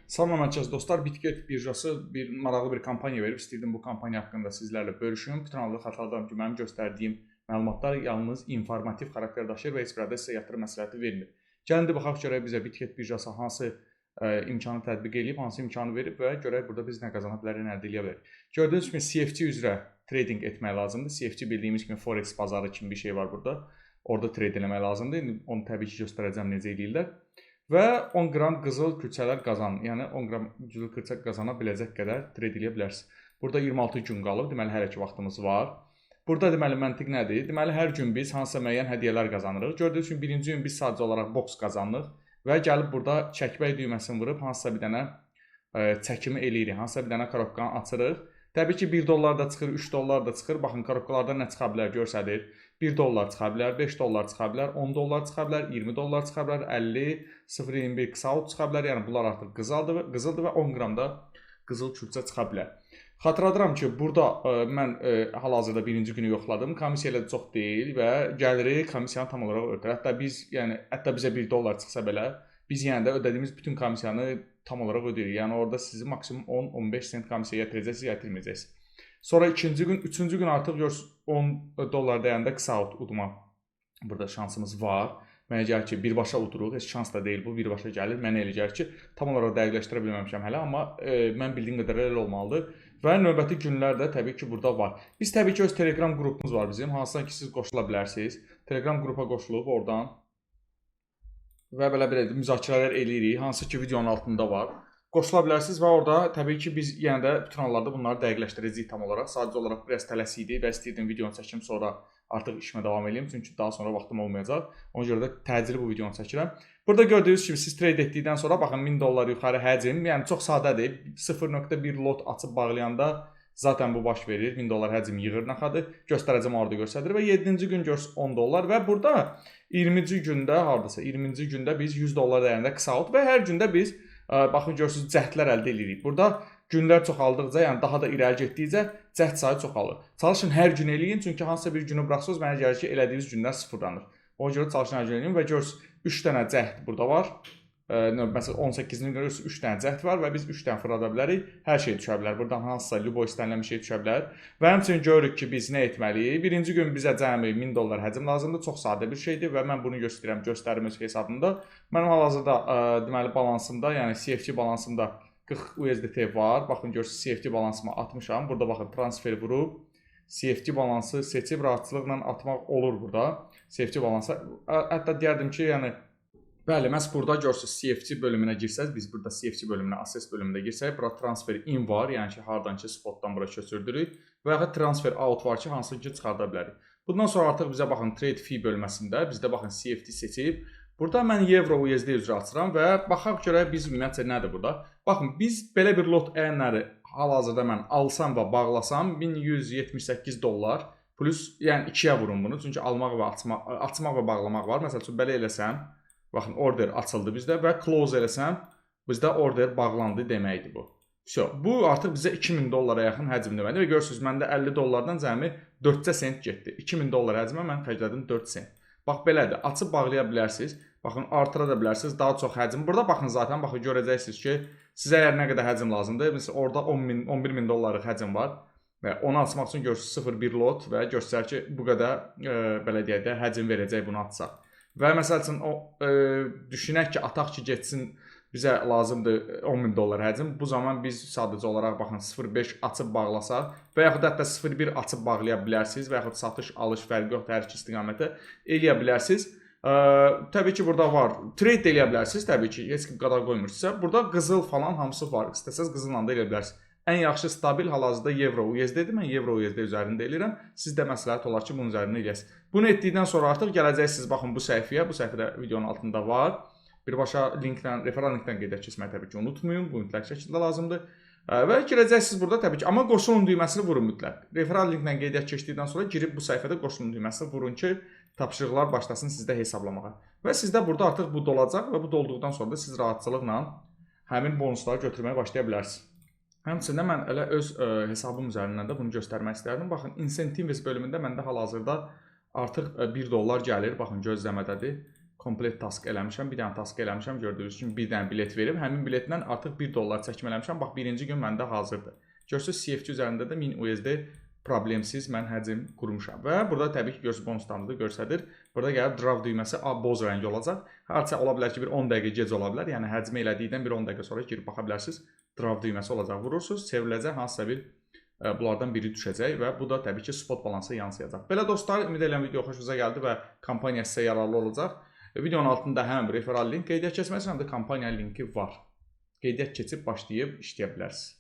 Salamlamayacağız dostlar. Bitget birjası maraqlı bir kampaniya verib. İstəyirdim bu kampaniya haqqında sizlərlə bölüşüm. Bütün halda xatırladıram ki, mənim göstərdiyim məlumatlar yalnız informativ xarakter daşıyır və heç bir də sizə yatırım məsləhəti vermir. Gəlin də baxaq görək bizə Bitget birjası hansı imkanı tətbiq edib, hansı imkanı verib və görək burada biz nə qazana bilərik, nə əldə edə bilərik. Gördüyünüz kimi CFD üzrə trading etmək lazımdır. CFD bildiyimiz kimi Forex bazarı kimi bir şey var burada. Orada trade eləmək lazımdır. İndi onu təbii ki göstərəcəm necə eləyirlər. Və 10 qram qızıl külçələr qazanın. Yəni 10 qram qızıl külçə qazana biləcək qədər trade edə bilərsiniz. Burada 26 gün qalıb. Deməli hələ ki vaxtımız var. Burada deməli məntiq nədir? Deməli hər gün biz hansısa müəyyən hədiyyələr qazanırıq. Gördüyünüz kimi birinci gün biz sadəcə olaraq boks qazanırıq və gəlib burada çəkmək düyməsini vurub hansısa bir dənə çəkimi eləyirik. Hansısa bir dənə korobkanı açırıq. Təbii ki 1 dollar da çıxır, 3 dollar da çıxır. Baxın korobkalardan nə çıxa bilər göstərir. 1 dollar çıxa bilər, 5 dollar çıxa bilər, 10 dollar çıxa bilər, 20 dollar çıxa bilər, 50, 0.21 ksaut çıxa bilər. Yəni bunlar artıq qızıldır və 10 qram da qızıl külçə çıxa bilər. Xatırladıram ki, burada mən hal-hazırda birinci günü yoxladım. Komissiya ilə çox deyil və gəliri komissiyanı tam olaraq ödəyir. Hətta bizə 1 dollar çıxsa belə, biz yenə də ödədiyimiz bütün komissiyanı tam olaraq ödəyirik. Yəni orada sizi maksimum 10-15 sent komissiya yatıracaqsınız, yatırmayacaqsınız. Sonra ikinci gün, üçüncü gün artıq 10 dollar dəyəndə ksaut udma burada şansımız var. Mənə gəlir ki, birbaşa uduruq, heç şans da deyil bu, birbaşa gəlir. Mənə elə gəlir ki, tam olaraq dəqiqləşdirə bilməmişəm hələ, amma mən bildiyim qədər elə olmalıdır. Və növbəti günlər də təbii ki, burada var. Biz təbii ki, öz Telegram qrupumuz var bizim, hansına ki, siz qoşula bilərsiniz. Telegram qrupa qoşulub oradan və belə müzakirələr eləyirik, hansı ki, videonun altında var. Qoşula bilərsiniz və orada təbii ki, biz yenə də bütün hallarda bunları dəqiqləşdirəcəyik tam olaraq. Sadəcə olaraq biraz tələsik və istəyirdim videonu çəkim, sonra artıq işimə davam edeyim. Çünki daha sonra vaxtım olmayacaq. Ona görə də təcili bu videonu çəkirəm. Burada gördüyünüz kimi siz trade etdikdən sonra baxın 1000 dollar yuxarı həcm, yəni çox sadədir. 0.1 lot açıb bağlayanda zaten bu baş verir. 1000 dollar həcm yığır naxadır. Göstərəcəm orada göstərir və 7-ci gün görsün 10 dollar və burada 20-ci gündə hardasa 20-ci gündə biz 100 dollar dəyərində ksaut və hər gündə biz baxın görürsünüz cəhdlər əldə edirik. Burada günlər çoxaldıqca, yəni daha da irəli getdikcə cəhd sayı çoxalır. Çalışın hər gün eləyin, çünki hansısa bir günü buraxsınız, mənə gəlir ki, elədiyiniz günlər sıfırlanır. Ona görə çalışın hər gün eləyin və görürsünüz 3 dənə cəhd burada var. Məsələn 18-ci gün görürsünüz 3 dənə cəhd var və biz 3 dənə fırlada bilərik. Hər şey düşə bilər. Buradan hansısa любой istənilən bir şey düşə bilər. Və həmçinin görürük ki, biz nə etməliyik? Birinci gün bizə cəmi 1000 dollar həcm lazımdır. Çox sadə bir şeydir və mən bunu göstərirəm göstərimiz hesabında. Mənim hal-hazırda deməli balansımda, yəni CFD balansımda 40 USDT var. Baxın görürsünüz CFD balansıma atmışam. Burada baxın transfer vurub CFD balansı seçib rahatçılıqla atmaq olur burada. CFD balansı hətta deyərdim ki, yəni bəli, məhz burada görürsünüz CFD bölümünə girsəz, biz burada CFD bölümünə, access bölümündə girsək, burada transfer in var, yəni ki, hardan ki, spotdan bura köçürdürük və yaxud transfer out var ki, hansı ki, çıxarda bilərik. Bundan sonra artıq bizə baxın trade fee bölməsində, bizdə baxın CFD seçib, burada mən euro USD üzrə açıram və baxaq görək biz ümumiyyətlə nədir burada. Baxın, biz belə bir lot əyənləri hal-hazırda mən alsam və bağlasam 1178 dollar plus, yəni 2-yə vurun bunu, çünki almaq və açmaq və bağlamaq var. Məsəl üçün belə eləsəm, baxın, order açıldı bizdə və close eləsəm, bizdə order bağlandı deməkdir bu. Bu artıq bizə 2000 dollara yaxın həcm deməkdir və görürsünüz, məndə 50 dollardan cəmi 4 sent getdi. 2000 dollar həcmə mən xərclədim 4 sent. Bax, belədir, açıb bağlaya bilərsiniz, baxın, artıra da bilərsiniz, daha çox həcm. Burada baxın, zaten baxın, görəcəksiniz ki, sizə əgər nə qədər həcm lazımdır, məsələn, orada 11.000 dollarlıq həcm var və onu açmaq üçün görürsünüz 0.1 lot və göstərir ki, bu qədər, belə deyək də, həcm verəcək bunu açsaq. Və məsəl üçün, düşünək ki, ataq ki, getsin, bizə lazımdır 10.000 dollar həcm. Bu zaman biz sadəcə olaraq, baxın, 0.5 açıb bağlasaq və yaxud hətta 0.1 açıb bağlaya bilərsiniz və yaxud satış, alış fərqi yoxdur, hər iki istiqamətə eləyə bilərsiniz. Təbii ki, burada var, trade də eləyə bilərsiniz, təbii ki, heç kim qadar qoymursunuzsa. Burada qızıl falan hamısı var, istəsəz qızılla da eləyə bilərsiniz. Ən yaxşı stabil hal-hazırda euro USD-dir, mən euro USD üzərində eləyirəm. Sizdə məsləhət olar ki, bunun üzərində eləyəsiniz. Bunu etdikdən sonra artıq gələcəksiniz, baxın, bu səhifəyə, bu səhifədə videonun altında var. Birbaşa linkdən, referal linkdən qeyd etməyi təbii ki, unutmayın, bu mütləq şəkildə lazımdır. Və girəcəksiniz burada təbii ki, amma qoşulun düyməsini vurun mütləq. Referal linkdən qeydiyyat keçdikdən sonra girib bu səhifədə qoşulun düyməsini vurun ki, tapşırıqlar başlasın sizdə hesablamağa. Və sizdə burada artıq bu dolacaq və bu dolduqdan sonra da siz rahatçılıqla həmin bonusları götürməyə başlaya bilərsiniz. Həmçində mən elə öz hesabım üzərindən də bunu göstərmək istərdim. Baxın, incentives bölümündə məndə hal-hazırda artıq 1 dollar gəlir. Baxın, gözləmədədir. komplet task eləmişəm, bir dənə task eləmişəm, gördüyünüz kimi bir dənə bilet verib, həmin biletdən artıq $1 çəkim eləmişəm. Bax, birinci gün məndə hazırdır. Görürsünüz, CFT üzərində də 1000 USD problemsiz mən həcm qurmuşam. Və burada təbii ki, görürsünüz, bonuslarımızı göstərir. Burada gəlib draw düyməsi boz rəngi olacaq. Hardasa ola bilər ki, bir 10 dəqiqə gec ola bilər. Yəni həcmi elədikdən bir 10 dəqiqə sonra girib baxa bilərsiniz. Draw düyməsi olacaq. Vurursunuz, çevriləcək hansısa bir bunlardan biri düşəcək və bu da təbii ki, spot balansa yansıyacaq. Belə dostlar, ümid edirəm video xoşunuza gəldi və kampaniya sizə yararlı olacaq. Videonun altında həm referal link qeydiyyat keçmək üçün, həm də kampaniya linki var. Qeydiyyat keçib başlayıb işləyə bilərsiniz.